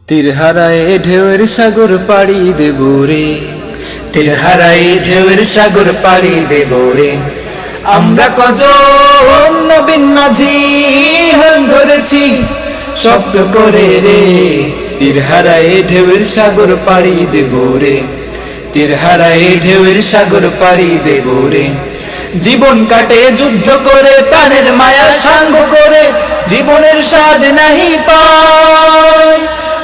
তীরহারায় ঢেউয়ের সাগর পাড়ি দেব রে, তীরহারায় ঢেউয়ের সাগর পাড়ি দেব রে। আমরা কজন নবীন মাঝি হাল ধরেছি শব্দ করে রে, তীরহারায় ঢেউয়ের সাগর পাড়ি দেব রে, তীরহারায় ঢেউয়ের সাগর পাড়ি দেব রে। জীবন কাটে যুদ্ধ করে, প্রাণের মায়া সাঙ্গ করে, জীবনের স্বাদ নাহি পায়।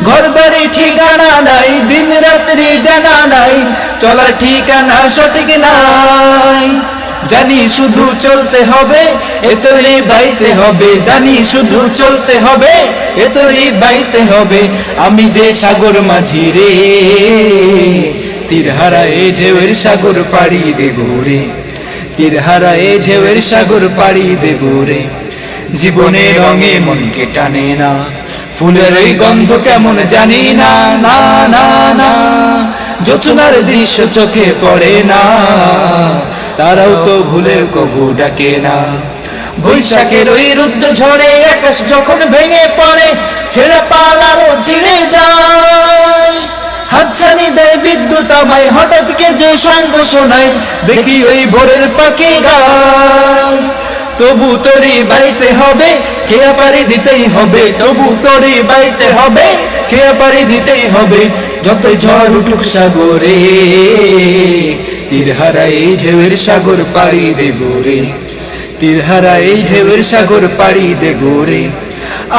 ঘর বাড়ি ঠিকানা নাই, দিন রাত্রি জানা নাই, চলার ঠিকানা সঠিক নাই। জানি শুধু চলতে হবে, এতই বাইতে হবে, জানি শুধু চলতে হবে, এতই বাইতে হবে। আমি যে সাগর মাঝি রে, তীরহারায় ঢেউয়ের সাগর পাড়ি দেব রে, তীরহারায় ঢেউয়ের সাগর পাড়ি দেব রে। জীবনের রঙে মনকে টানে না, ফুলের ওই গন্ধ কেমন জানি না, না না না। জোছনার দৃশ্য চোখে পড়ে না, তারাও তো ভুলে কবু ডাকে না। বৈশাখের ওই রুদ্র ঝড়ে আকাশ যখন ভেঙে পড়ে, ছেড়ে পালারও ছিঁড়ে যায়। হাতছানি দেয় বিদ্যুৎ আমায়, হঠাৎ কে যে সঙ্গ শোনায়, দেখি ওই ভোরের পাখি গায়। তবু তোরই বাইতে হবে, খেয়া পারি দিতেই হবে, তবু তোরই বাইতে হবে, খেয়া পারি দিতেই হবে। যতই ঝড় উঠুক সাগরে, তীরহারায় ঢেউয়ের সাগর পাড়ি দেব রে, তীরহারায় ঢেউয়ের সাগর পাড়ি দেব রে।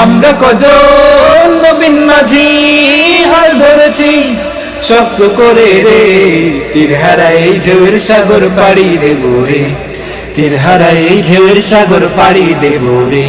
আমরা কজন নবীন মাঝি হাল ধরেছি শক্ত করে রে, তীরহারায় ঢেউয়ের সাগর পাড়ি দেব রে, তীরহারায় ঢেউয়ের সাগর পাড়ি দেব রে।